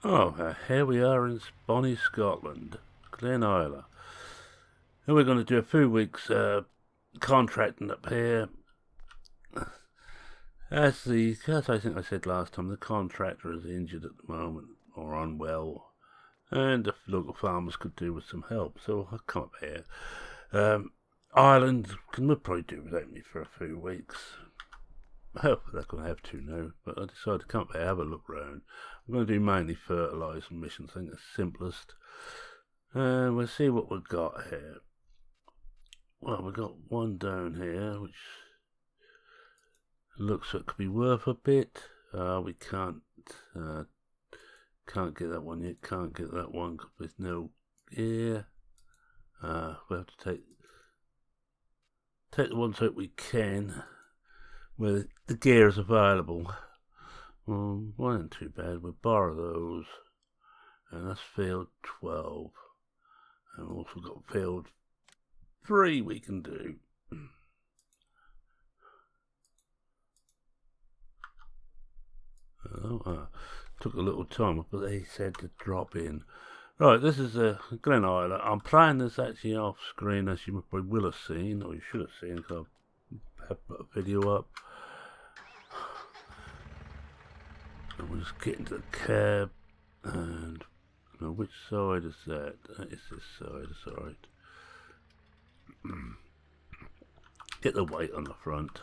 Here we are in bonny Scotland, Glen Isla. And we're going to do a few weeks contracting up here. As I think I said last time, the contractor is injured at the moment, or unwell, and the local farmers could do with some help, so I'll come up here. Ireland can probably do without me for a few weeks. Oh, they're going to have to now, but I decided to come up here, have a look round. I'm going to do mainly fertiliser missions, I think it's simplest. And we'll see what we've got here. Well, we've got one down here, which looks like it could be worth a bit. We can't get that one yet, can't get that one with no gear. We have to take the ones that we can, where the gear is available. Well, wasn't too bad. We'll borrow those, and that's field 12. And we've also got field 3 we can do. Took a little time, but they said to drop in. Right, this is Glen Isla. I'm playing this actually off screen, as you probably will have seen, or you should have seen, because I have put a video up. And we'll just get into the cab, and now which side is that? That is this side, that's alright. Get the weight on the front.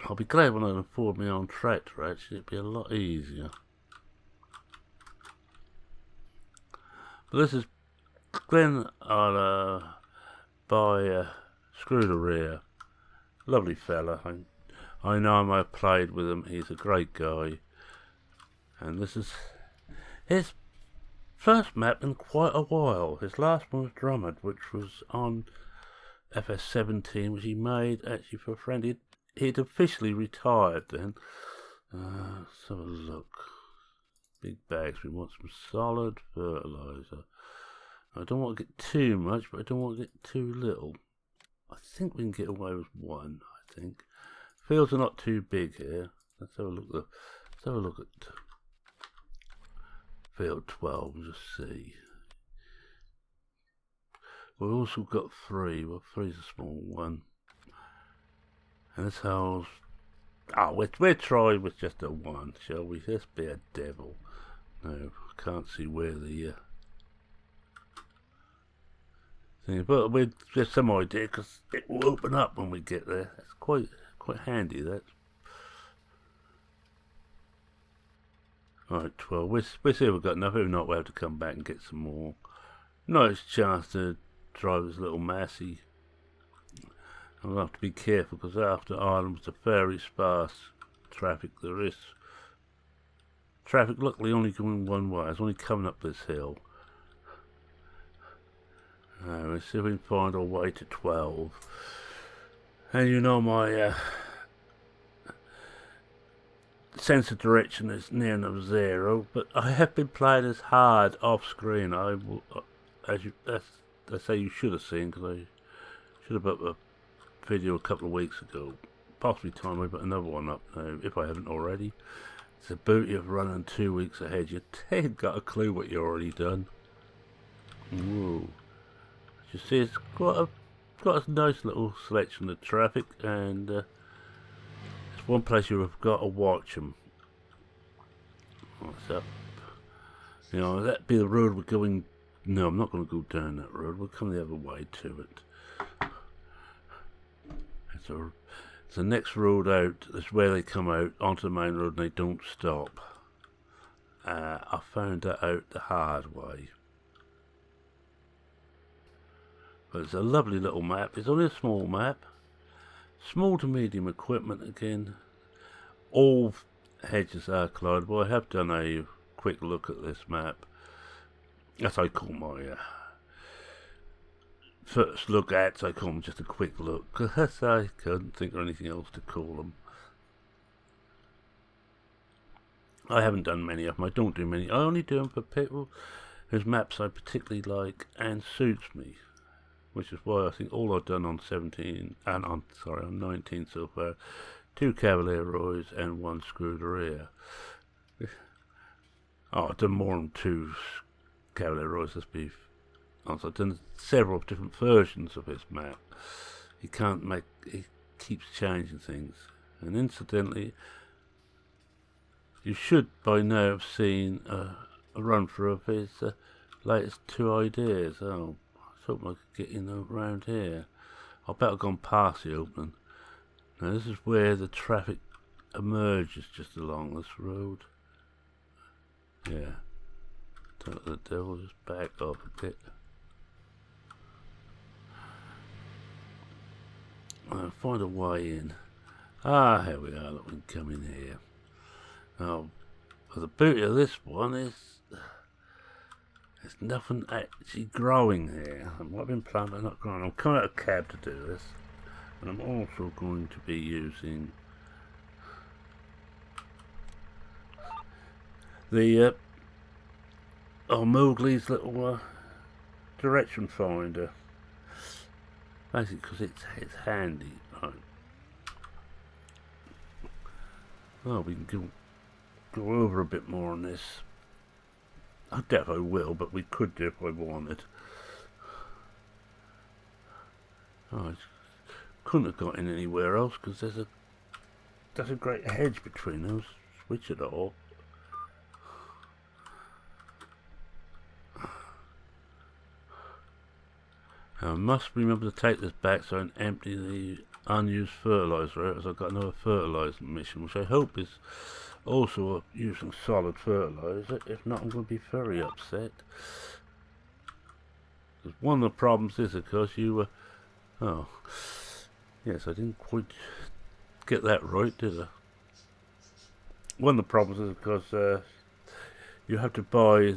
I'll be glad when I can afford my own tractor, actually, it'd be a lot easier. But this is Glen Isla by Screw the Rear. Lovely fella. I know him, I played with him, he's a great guy. And this is his first map in quite a while. His last one was Drummond, which was on FS17, which he made actually for a friend. He'd officially retired then. Let's have a look. Big bags, we want some solid fertiliser. I don't want to get too much, but I don't want to get too little. I think we can get away with one, I think. Fields are not too big here. Let's have a look at field 12 and just see. We've also got 3. Well, 3's a small one. And this house. We'll try with just a 1, shall we? Let's be a devil. No, I can't see where the thing, but we'll get some idea, because it will open up when we get there. It's quite handy, that. Alright, 12. We'll see if we've got enough. If not, we'll have to come back and get some more. Nice chance to drive this little Massey. I'm going to have to be careful, because after Ireland was a very sparse traffic. There is traffic, luckily only going one way. It's only coming up this hill. Let's see if we can find our way to 12. And you know my sense of direction is near enough 0, but I have been playing this hard off screen. I will, as I say, you should have seen, because I should have put a video a couple of weeks ago. Possibly time we put another one up now, if I haven't already. It's the beauty of running 2 weeks ahead. You ain't got a clue what you've already done. Whoa. As you see, it's got a nice little selection of traffic, and it's one place you've got to watch them. What's up? You know, that'd be the road we're going. No, I'm not going to go down that road. We'll come the other way to it. It's the next road out. Is where they come out onto the main road and they don't stop. I found that out the hard way. But it's a lovely little map. It's only a small map. Small to medium equipment again. All hedges are collidable. I have done a quick look at this map. As I call my first look at, I call them just a quick look. Because I couldn't think of anything else to call them. I haven't done many of them. I don't do many. I only do them for people whose maps I particularly like and suits me. Which is why I think all I've done on 17 and on 19 so far, 2 Cavalier Roys and 1 Screw the Rear. Oh, I've done more than 2 Cavalier Roys, let's be honest. I've done several different versions of this map. He keeps changing things. And incidentally, you should by now have seen a run through of his latest 2 ideas. Oh, I thought I could get in around here. I bet I've gone past the opening. Now this is where the traffic emerges, just along this road. Yeah. Don't let the devil just back off a bit. I'll find a way in. Ah, here we are. Look, we can come in here. Now, well, the beauty of this one is there's nothing actually growing here. I might have been planted, but not growing. I'm coming out of cab to do this, and I'm also going to be using the Mowgli's little direction finder. Basically, because it's handy. Right. Oh, we can go over a bit more on this. I doubt I will, but we could do if I wanted. Oh, I couldn't have got in anywhere else because there's a great hedge between those. Switch it all. I must remember to take this back so I can empty the unused fertilizer out, as I've got another fertilizer mission, which I hope is also using solid fertilizer. If not, I'm going to be very upset. Because one of the problems is, of course, oh, yes, I didn't quite get that right, did I? One of the problems is, of course, you have to buy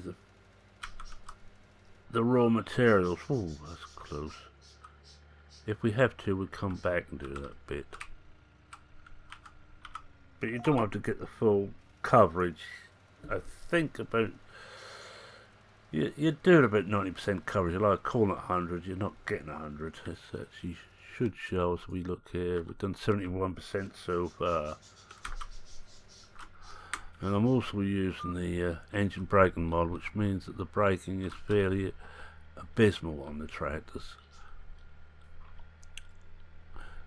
the raw materials. Oh, that's close. If we have to, we'll come back and do that bit. But you don't have to get the full coverage. I think about you're doing about 90% coverage. You're like calling it 100. You're not getting 100. It actually should show. So we look here. We've done 71% so far. And I'm also using the engine braking mod, which means that the braking is fairly abysmal on the tractors.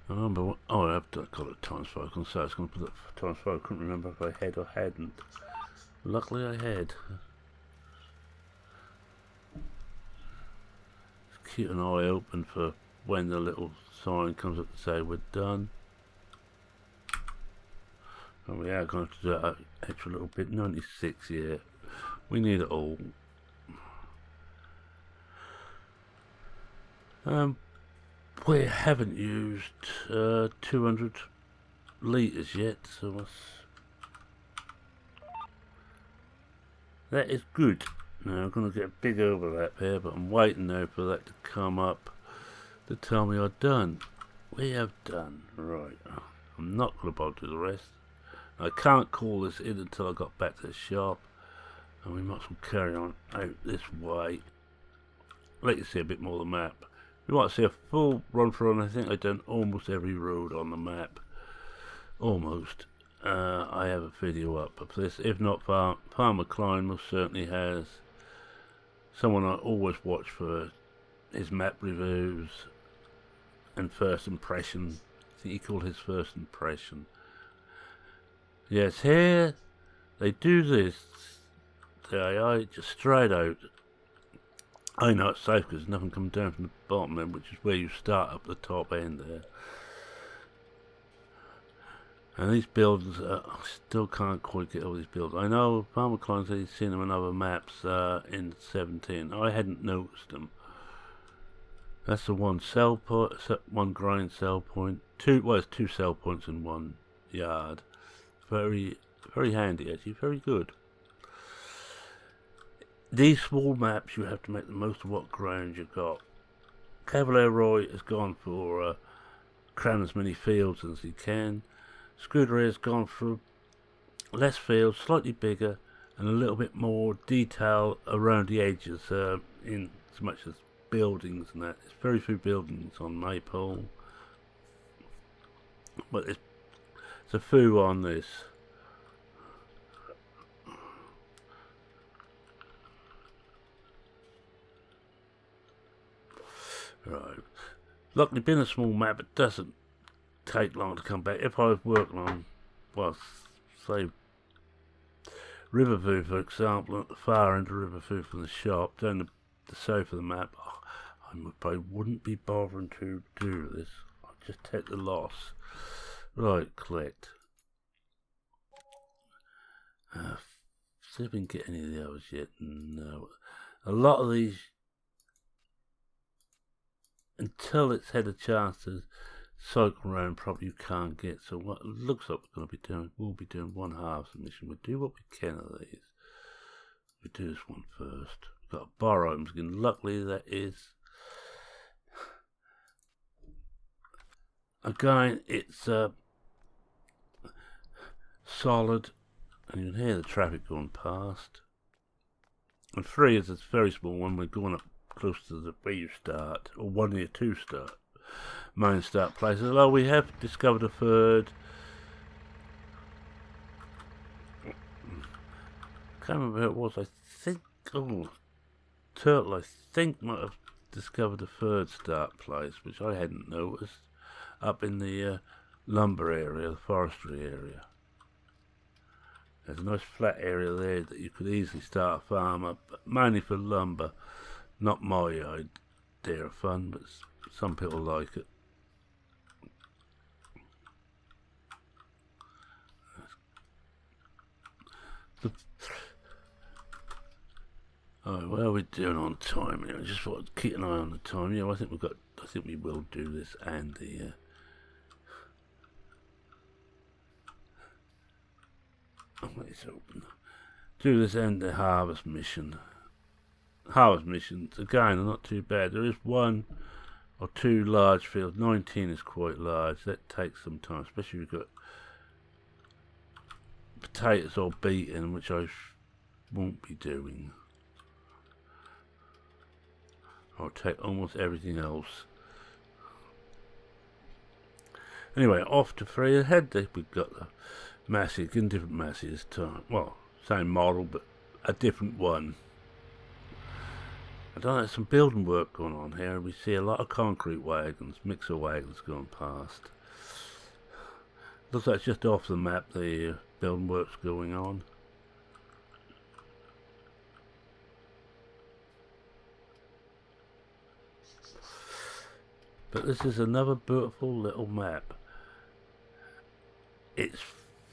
I remember I've got a times 5. I was going to say I was going to put it for times 5. I couldn't remember if I had or hadn't. Luckily I had. Just keep an eye open for when the little sign comes up to say we're done. And we are going to have to do that extra little bit. 96 here. We need it all. We haven't used 200 litres yet, so that is good. Now I'm going to get a big overlap here, but I'm waiting now for that to come up to tell me I've done. We have done. Right. I'm not going to bother to do the rest. I can't call this in until I got back to the shop, and we might as well carry on out this way. Let you see a bit more of the map. You might see a full run through, and I think I've done almost every road on the map. Almost. I have a video up of this. If not, Farmer Klein most certainly has. Someone I always watch for his map reviews and first impression. I think he called his first impression. Yes, here they do this. The AI just straight out. I know it's safe because there's nothing coming down from the bottom end, which is where you start up the top end there. And these buildings, I still can't quite get all these buildings. I know Farmer Klein said he's seen them in other maps in 17. I hadn't noticed them. That's the one sell point, one grind sell point. It's 2 sell points in 1 yard. Very, very handy actually. Very good. These small maps, you have to make the most of what ground you've got. Cavalier Roy has gone for cram as many fields as he can. Scuderia has gone for less fields, slightly bigger, and a little bit more detail around the edges, in as much as buildings and that. There's very few buildings on Maypole, but it's a few on this. Right. Luckily, being a small map, it doesn't take long to come back. If I was working on, well, say, Riverview, for example, at the far end of Riverview from the shop, down the south of the map, I probably wouldn't be bothering to do this. I'd just take the loss. Right, collect. See if we can get any of the others yet. No. A lot of these, until it's had a chance to cycle around, probably you can't get. So what it looks like we're going to be doing, we'll be doing one harvest mission. We'll do what we can of these. We'll do this one first. We've got a borrow them again. Luckily that is, again, it's solid, and you can hear the traffic going past. And 3 is a very small one. We're going up close to the where you start, or 1 near 2 start, main start places. Although we have discovered a third. Can't remember who it was. I think, Turtle, I think, might have discovered a third start place, which I hadn't noticed, up in the lumber area, the forestry area. There's a nice flat area there that you could easily start a farm up, mainly for lumber. Not my idea of fun, but some people like it. Oh, well, we're doing on time here. I just thought I'd keep an eye on the time. Yeah, I think we will do this and the let's open. Do this and the harvest mission. Harvest missions, again, are not too bad. There is 1 or 2 large fields. 19 is quite large. That takes some time, especially if you've got potatoes all beaten, which I won't be doing. I'll take almost everything else. Anyway, off to 3 ahead. We've got the Massey, again, different Massey this time. Well, same model, but a different one. I don't know, there's some building work going on here. We see a lot of concrete wagons, mixer wagons going past. Looks like it's just off the map, the building work's going on. But this is another beautiful little map. It's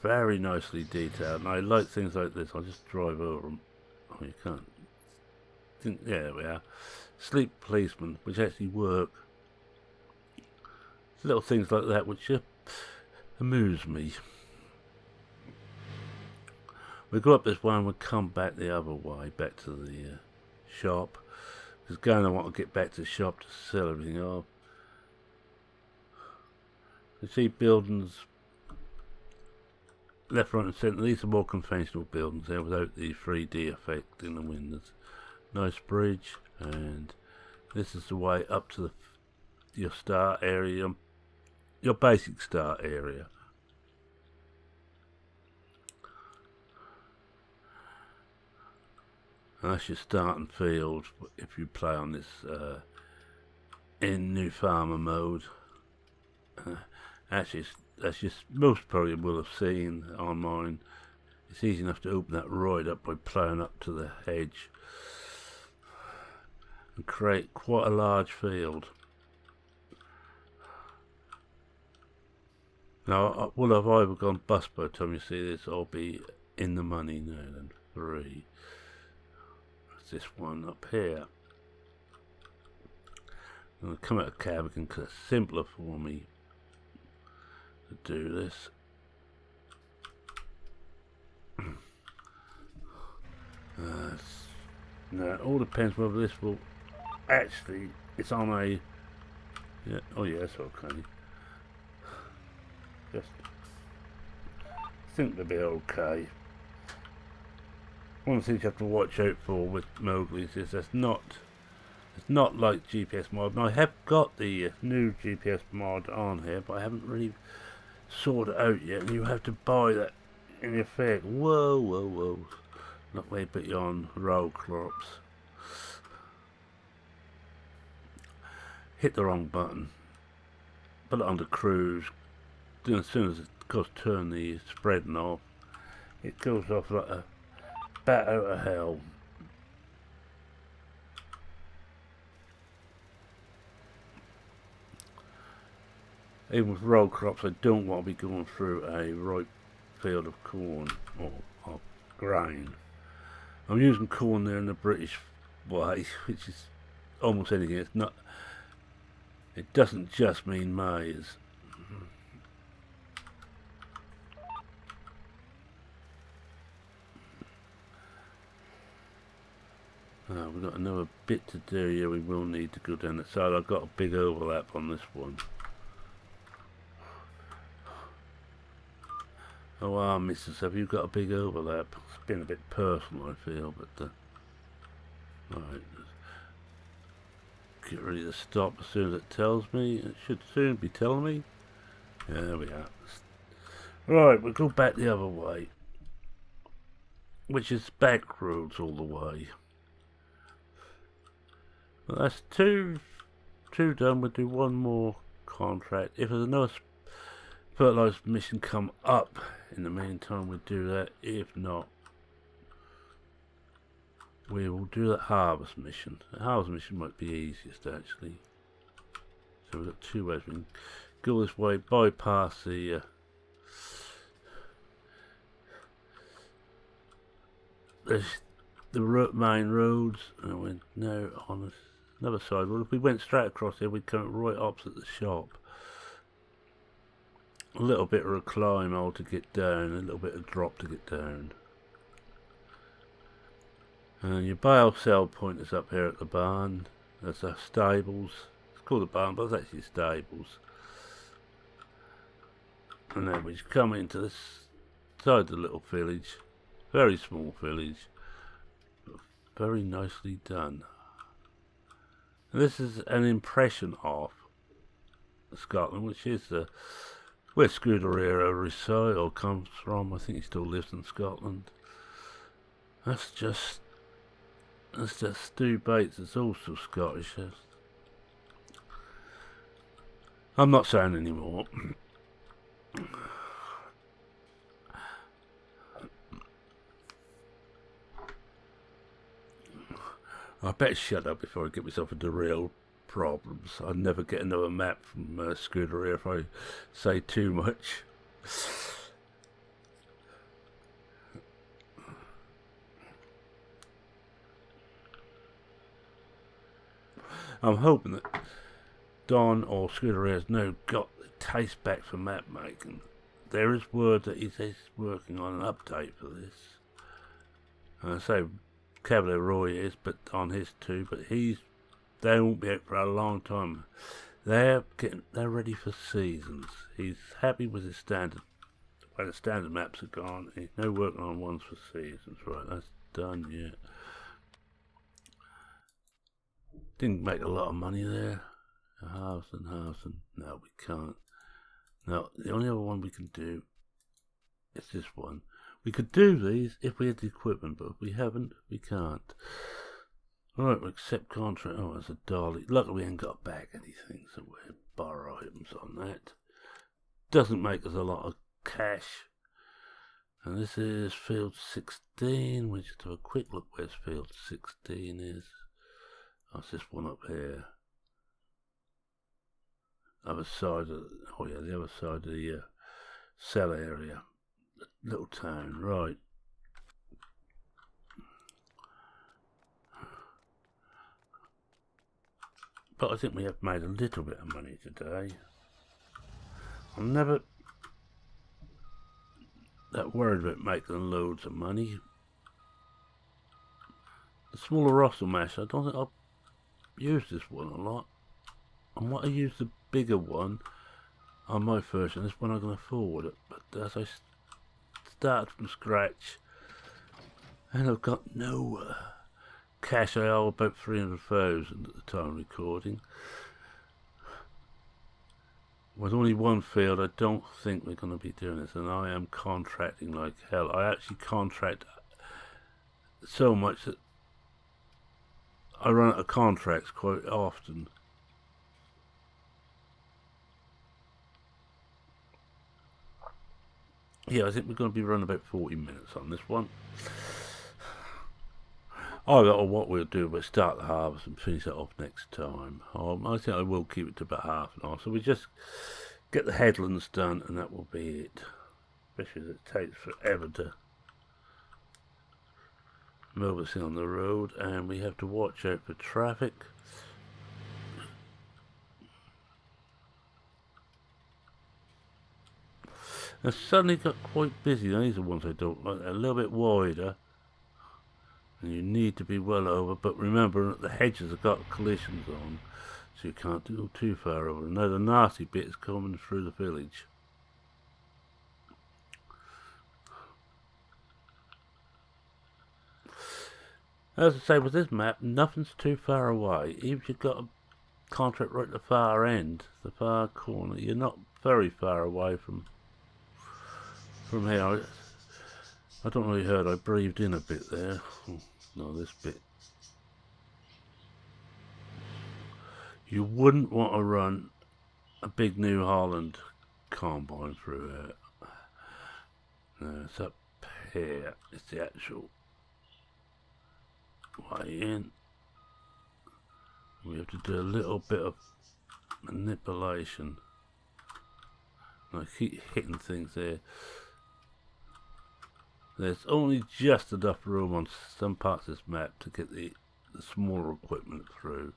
very nicely detailed, and I like things like this. I'll just drive over them. Oh, you can't. Yeah, there we are. Sleep policemen, which actually work. Little things like that which amuse me. We go up this way and we'll come back the other way, back to the shop. Because again, I want to get back to the shop to sell everything off. You see buildings left, right and centre. These are more conventional buildings there without the 3D effect in the windows. Nice bridge, and this is the way up to your start area, your basic start area. And that's your starting field if you play on this in new farmer mode. Actually, that's just most probably will have seen on mine. It's easy enough to open that right up by playing up to the hedge and create quite a large field. Now, will have either gone bust by the time you see this, I'll be in the money now then. 3. That's this one up here. I'm going to come out of cab again because it's simpler for me to do this. Now, it all depends whether this will actually, it's on a, yeah, oh yeah, it's okay. Just think they'll be okay. One of the things you have to watch out for with Mowgli's is it's not like GPS mod. And I have got the new GPS mod on here, but I haven't really sorted it out yet. And you have to buy that in effect. Whoa, whoa, whoa! Not way, but you're on row crops. hit the wrong button, put it under cruise, then as soon as it goes turn the spreading off, it goes off like a bat out of hell. Even with row crops, I don't want to be going through a ripe field of corn or grain. I'm using corn there in the British way, which is almost anything. It's not. It doesn't just mean maize. We've got another bit to do here. We will need to go down the side. I've got a big overlap on this one. Oh, missus, have you got a big overlap? It's been a bit personal, I feel, but right. Get ready to stop as soon as it tells me. It should soon be telling me. Yeah, there we are. Right, we'll go back the other way, which is back roads all the way. Well, that's two done. We'll do one more contract. If there's another fertilizer mission come up in the meantime, we'll do that. If not, we will do that harvest mission. The harvest mission might be easiest actually. So we've got two ways. We can go this way, bypass the main roads, and we're now on another side. Well, if we went straight across here, we'd come right opposite the shop. A little bit of a climb all to get down, a little bit of drop to get down. And your bale sell point is up here at the barn. There's our stables. It's called a barn, but it's actually stables. And then we just come into this side of the little village. Very small village, but very nicely done. And this is an impression of Scotland, which is where Scuderia resides or comes from. I think he still lives in Scotland. That's just Stu Bates. It's also Scottish. I'm not saying anymore. I better shut up before I get myself into real problems. I'd never get another map from Scuderia if I say too much. I'm hoping that Don or Scuderia has now got the taste back for map making. There is word that he's working on an update for this. And I say Cavalier Roy is, but on his too, but they won't be out for a long time. They're ready for seasons. He's happy with his standard, the way the standard maps are gone. He's now working on ones for seasons. Right, that's done yet. Didn't make a lot of money there. Harvesting. No, we can't. No, the only other one we can do is this one. We could do these if we had the equipment, but if we haven't, we can't. Alright, we'll accept contract. Oh, there's a dolly. Luckily we ain't got back anything, so we'll borrow items on that. Doesn't make us a lot of cash. And this is field 16. We'll just have a quick look where field 16 is. Oh, it's this one up here. Other side of, oh yeah, the other side of the cell area. Little town, right. But I think we have made a little bit of money today. I'm never that worried about making loads of money. The smaller Russell mash, I don't think I'll use this one a lot. I might have used the bigger one on my version. This one I can afford it, but as I started from scratch, and I've got no cash. I owe about 300,000 at the time of recording. With only one field, I don't think we're going to be doing this, and I am contracting like hell. I actually contract so much that I run out of contracts quite often. yeah, I think we're going to be running about 40 minutes on this one. What we'll do, we'll start the harvest and finish it off next time. I think I will keep it to about half an hour. So we just get the headlands done and that will be it. Especially as it takes forever to move us in on the road, and we have to watch out for traffic. And suddenly got quite busy. These are ones I don't like. They're a little bit wider. And you need to be well over, but remember that the hedges have got collisions on, so you can't go too far over. Now the nasty bit is coming through the village. As I say, with this map, nothing's too far away. Even if you've got a contract right at the far end, the far corner, you're not very far away from here. I don't know if you heard, I breathed in a bit there. No, this bit. You wouldn't want to run a big New Holland combine through it. No, it's up here. It's the actual way in. We have to do a little bit of manipulation. I keep hitting things there. There's only just enough room on some parts of this map to get the smaller equipment through.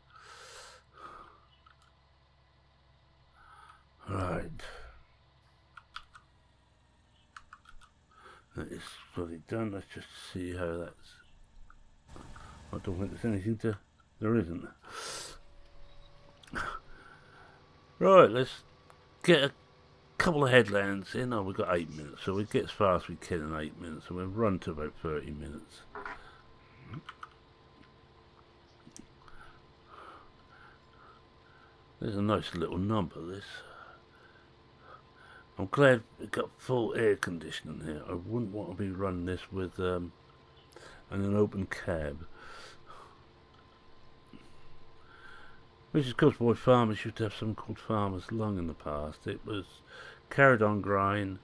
Right. That is fully done. Let's just see how that's... I don't think there's anything to... There isn't. Right, let's get a couple of headlands in. Oh, we've got 8 minutes, so we get as far as we can in 8 minutes, and we'll run to about 30 minutes. There's a nice little number, this. I'm glad we've got full air conditioning here. I wouldn't want to be running this with an open cab. Which is because why farmers used to have something called farmer's lung in the past. It was carried on grain.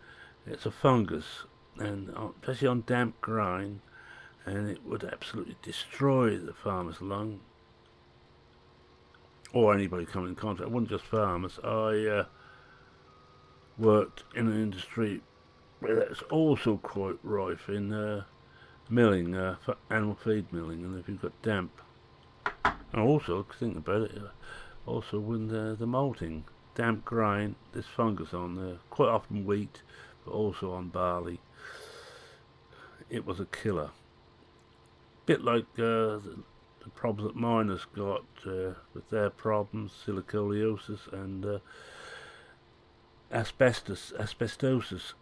It's a fungus, and especially on damp grain, and it would absolutely destroy the farmer's lung. Or anybody coming in contact. It wasn't just farmers. I worked in an industry where that's also quite rife in milling, for animal feed milling, and if you've got damp. And also, think about it, also when the malting, damp grain, there's fungus on there, quite often wheat, but also on barley. It was a killer. Bit like the problems that miners got with their problems, silicosis and asbestosis,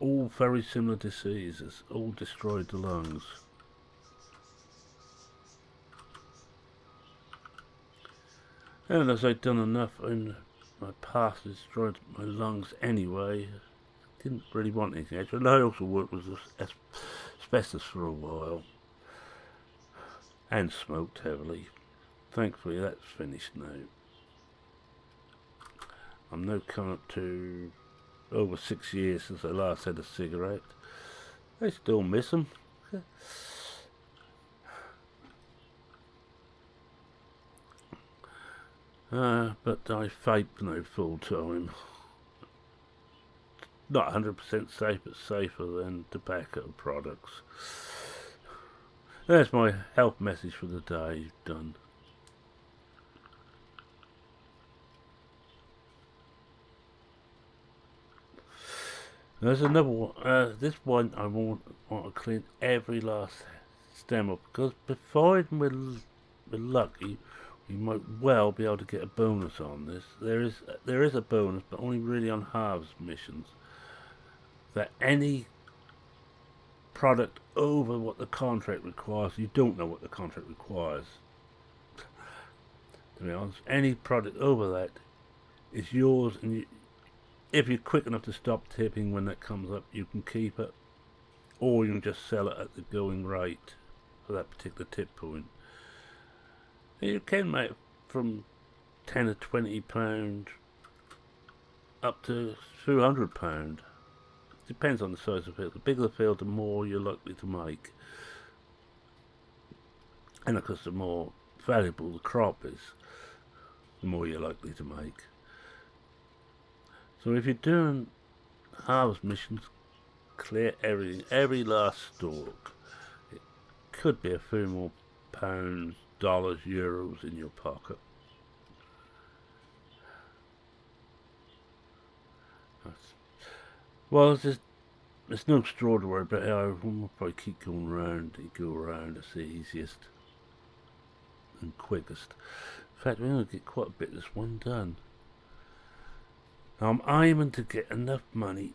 all very similar diseases, all destroyed the lungs. And as I'd done enough in my past, it destroyed my lungs anyway. Didn't really want anything extra. And I also worked with asbestos for a while. And smoked heavily. Thankfully that's finished now. I'm now coming up to over 6 years since I last had a cigarette. I still miss them. But I vape now full time. Not 100% safe, but safer than tobacco products. That's my health message for the day done. There's another one. This one I want to clean every last stem up, because before we're lucky, we might well be able to get a bonus on this. There is a bonus, but only really on harvest missions. That any product over what the contract requires, you don't know what the contract requires. To be honest, any product over that is yours, and if you're quick enough to stop tipping when that comes up, you can keep it, or you can just sell it at the going rate for that particular tip point. You can make from £10 or £20 up to £200. depends on the size of the field. The bigger the field, the more you're likely to make. And of course, the more valuable the crop is, the more you're likely to make. So if you're doing harvest missions, clear everything, every last stalk. It could be a few more pounds, dollars, euros in your pocket. Well, there's no straw to worry about. We'll probably keep going round. You go around. It's the easiest and quickest. In fact, we're going to get quite a bit of this one done. Now, I'm aiming to get enough money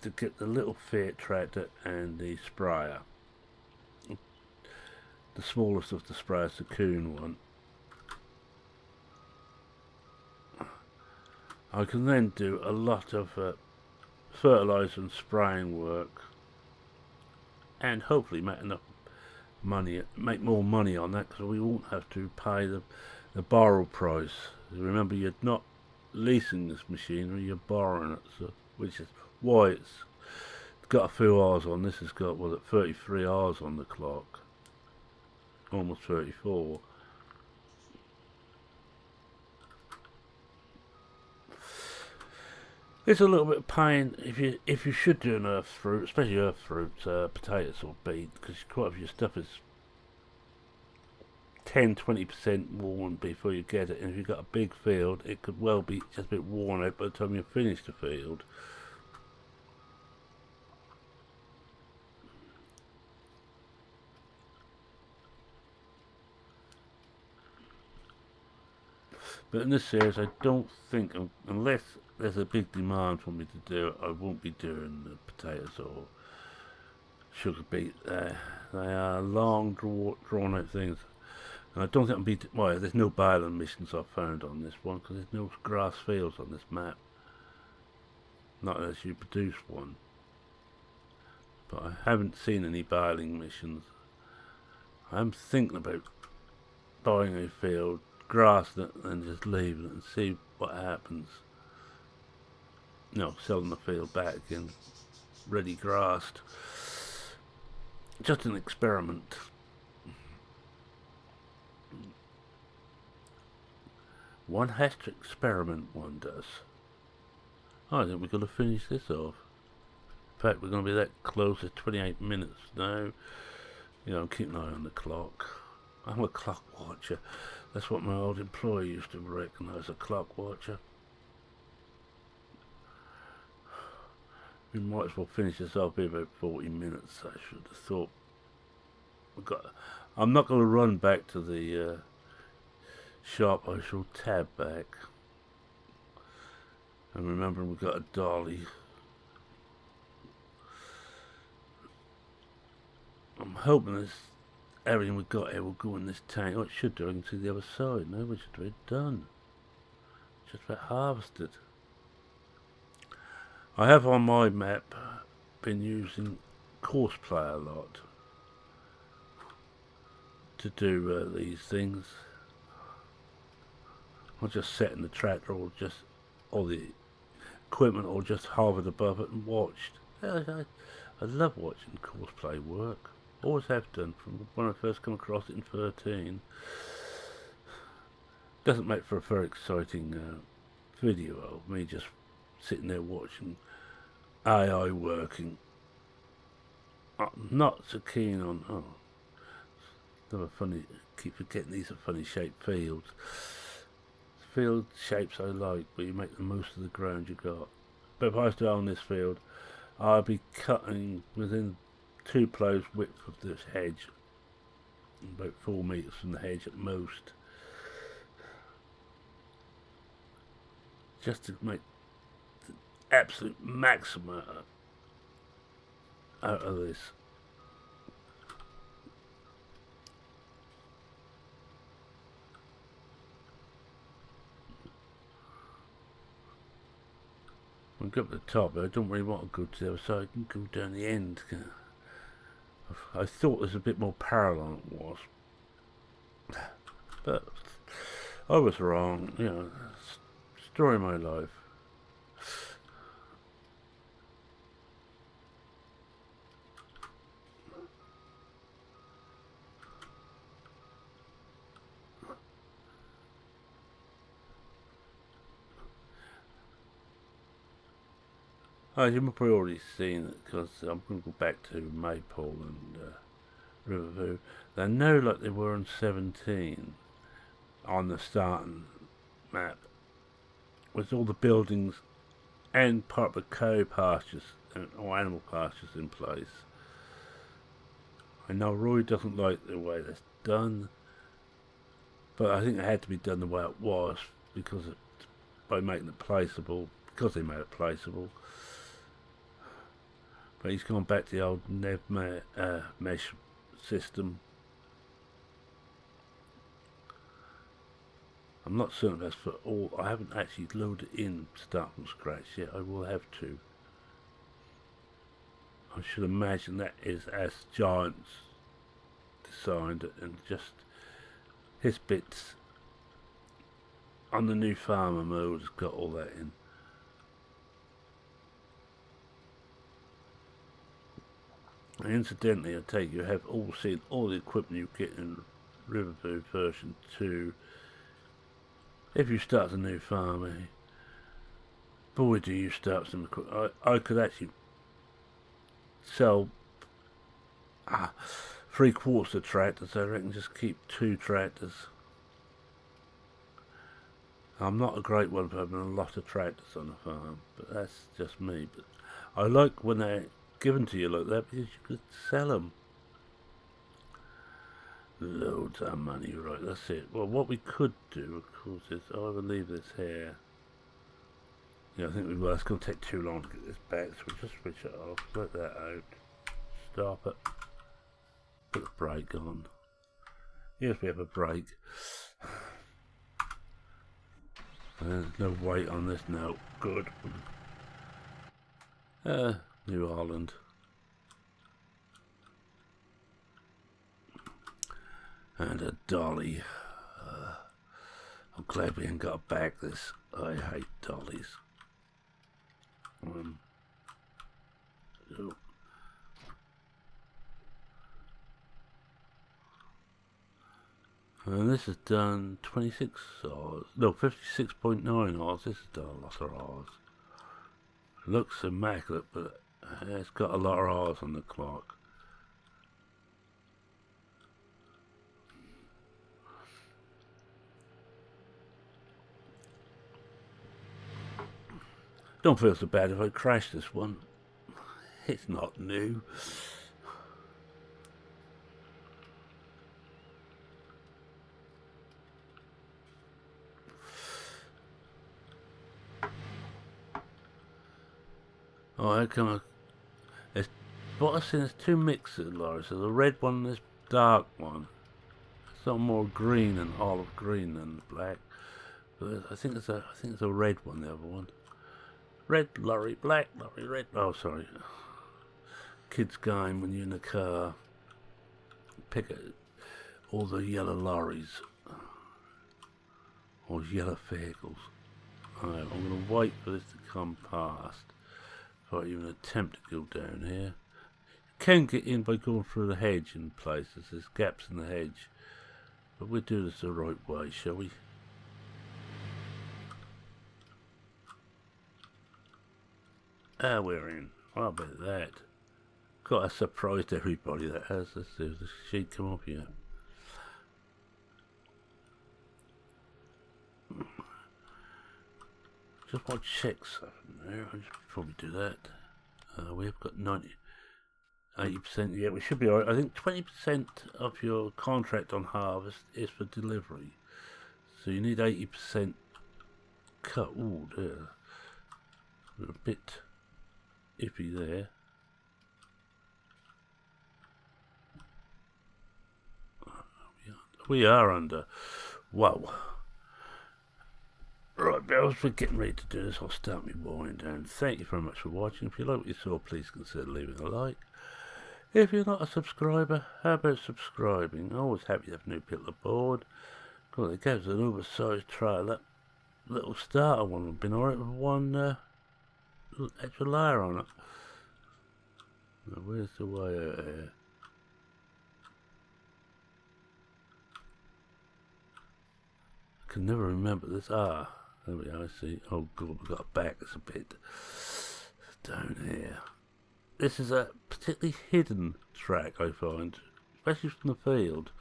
to get the little Fiat tractor and the sprayer. The smallest of the sprayers, the Coon one. I can then do a lot of fertilizer and spraying work, and hopefully make enough money, make more money on that, because we won't have to pay the borrow price. Remember, you're not leasing this machinery, you're borrowing it, so which is why it's got a few hours on. This has got, what, 33 hours on the clock, almost 34. It's a little bit of pain if you should do an earth fruit, especially earth fruits, potatoes or beet, because quite a few stuff is 10-20% worn before you get it, and if you've got a big field, it could well be just a bit worn out by the time you finish the field. But in this series, I don't think, unless there's a big demand for me to do it, I won't be doing the potatoes or sugar beet. They are long, drawn out things. And I don't think I'll be, well, there's no baling missions I've found on this one, because there's no grass fields on this map. Not unless you produce one. But I haven't seen any baling missions. I'm thinking about buying a field, grass it, and just leave it and see what happens. Selling the field back again, ready grassed. Just an experiment. One has to experiment, one does. I think we're going to finish this off. In fact, we're going to be that close at 28 minutes now. I'm keeping an eye on the clock. I'm a clock watcher. That's what my old employer used to recognise, a clock watcher. We might as well finish this off in about 40 minutes, I should have thought. I'm not going to run back to the shop. I shall tab back. And remember, we've got a dolly. I'm hoping this everything we've got here will go in this tank. Oh, it should do. I can see the other side now, which is done. Just about harvested. I have on my map been using Courseplay a lot to do these things. I'll just set in the tractor or the equipment, or just hovered above it and watched. I love watching Courseplay work. Always have done from when I first come across it in 13. Doesn't make for a very exciting video of me just sitting there watching AI working. I'm not so keen on, never funny, keep forgetting these are funny shaped fields. Field shapes I like, but you make the most of the ground you got. But if I was to own this field, I'd be cutting within 2 plows width of this hedge, about 4 metres from the hedge at most, just to make the absolute maximum out of this. I'll go up the top, I don't really want to go to the other side, I can go down the end. I thought there's a bit more parallel than it was, but I was wrong. Story of my life. Oh, you've probably already seen it because I'm going to go back to Maypole and Riverview. They know like they were on 17 on the starting map, with all the buildings and part of the cow pastures or animal pastures in place. I know Roy doesn't like the way that's done, but I think it had to be done the way it was because by making it placeable, because they made it placeable. But he's gone back to the old mesh system. I'm not certain that's for all. I haven't actually loaded in start from scratch yet. I will have to. I should imagine that is as Giants designed it, and just his bits on the new farmer mode has got all that in. And incidentally, I take you have all seen all the equipment you get in Riverview version 2. If you start a new farm, boy do you start some equipment. I could actually sell 3/4 of tractors. I reckon just keep 2 tractors. I'm not a great one for having a lot of tractors on a farm, but that's just me. But I like when they're given to you like that because you could sell them. Loads of money, right, that's it. Well, what we could do, of course, is I will leave this here. Yeah, I think it's going to take too long to get this back, so we'll just switch it off, let that out, stop it, put the brake on. Yes, we have a brake. There's no weight on this now, good. New Holland. And a dolly. I'm glad we ain't got back this. I hate dollies. So. And this is done 26 hours. No, 56.9 hours. This has done a lot of hours. Looks immaculate, but it's got a lot of hours on the clock. Don't feel so bad if I crash this one. It's not new. Oh, how come I... What I've seen is 2 mixed lorries. There's a red one and this dark one. It's not more green and olive green than black. But I think it's a red one, the other one. Red lorry, black lorry, red... Oh, sorry. Kids game when you're in the car. Pick all the yellow lorries. Or yellow vehicles. Alright, I'm going to wait for this to come past. Before I even attempt to go down here. You can get in by going through the hedge in places. There's gaps in the hedge. But we'll do this the right way, shall we? Ah, we're in. How about that? God, I surprised everybody that has. Let's see if the sheet come up here. Just want to check something there. I should probably do that. We've got 80%. Yeah, we should be alright. I think 20% of your contract on harvest is for delivery. So you need 80% cut. Ooh, there. We're a bit iffy there. We are under. Whoa. Right, bells, we're getting ready to do this. I'll start me winding down. Thank you very much for watching. If you like what you saw, please consider leaving a like. If you're not a subscriber, how about subscribing? Always happy to have new people aboard. God, it gives an oversized trailer. That little starter one would have been alright with one extra layer on it. Now, where's the way out here? I can never remember this. Ah, there we are, I see. Oh god, we've got a back that's a bit down here. This is a particularly hidden track, I find, especially from the field.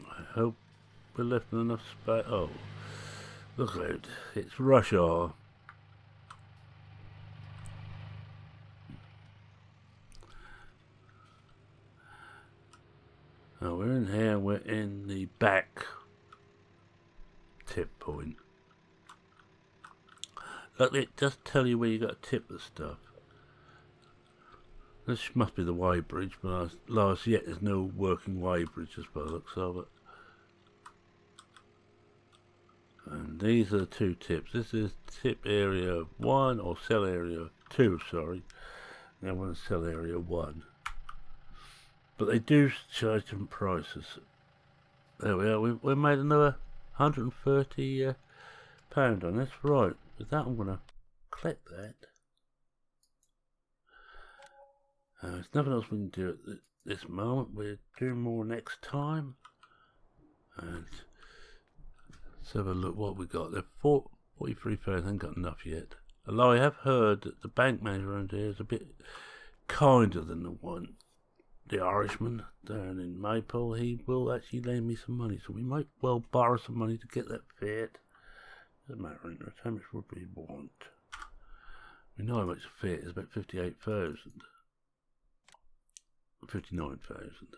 I hope we're left in enough space. Oh, look out, it's rush hour. Oh, we're in here, we're in the back tip point. Look, it does tell you where you got to tip the stuff. This must be the Y bridge, but last yet there's no working Y bridge as by the looks of it. And these are the two tips. This is tip area 1, or cell area 2, sorry. And that one's cell area 1. But they do charge different prices. There we are, we made another £130 on this. Right, with that I'm going to click that. There's nothing else we can do at this moment. We'll do more next time. And let's have a look what we got. They're 43 pounds, I haven't got enough yet. Although I have heard that the bank manager around here is a bit kinder than the Irishman down in Maple. He will actually lend me some money, so we might well borrow some money to get that fit. Doesn't matter, how much would we want? We know how much a fit is, about 58,000. 59,000.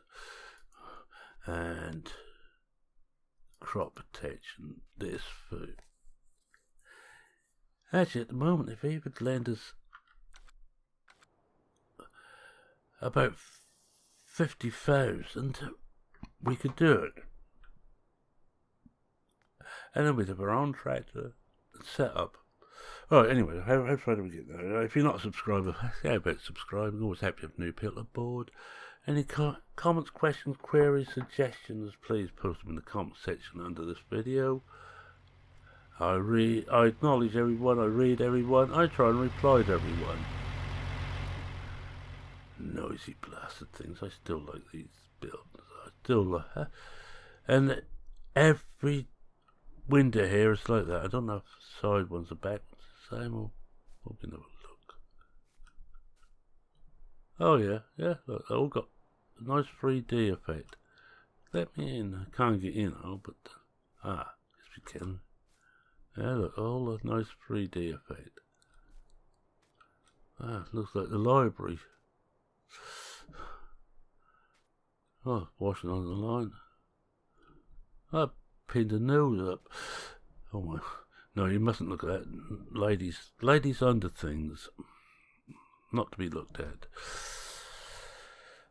And crop protection, this food. Actually, at the moment, if he would lend us about 50,000, we could do it. And then we'd have our own tractor set up. Alright, anyway, how far do we get there? If you're not a subscriber, how about subscribing? Always happy to have new people aboard. Any comments, questions, queries, suggestions, please post them in the comment section under this video. I acknowledge everyone, I read everyone, I try and reply to everyone. Noisy blasted things, I still like these buildings, I still like, and every window here is like that. I don't know if the side ones are back the same, or we'll have a look. Oh yeah, look, they all got a nice 3D effect. Let me in. I can't get in now, but yes we can. Yeah, look, all a nice 3D effect. Looks like the library. Oh, washing on the line. I pinned a nose up. Oh my. No, you mustn't look at that. Ladies under things. Not to be looked at.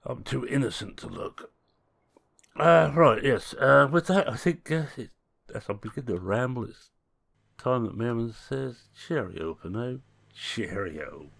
I'm too innocent to look. Right, yes. With that, I think as I begin to ramble, it's time that Merriman says cheerio for now. Cheerio.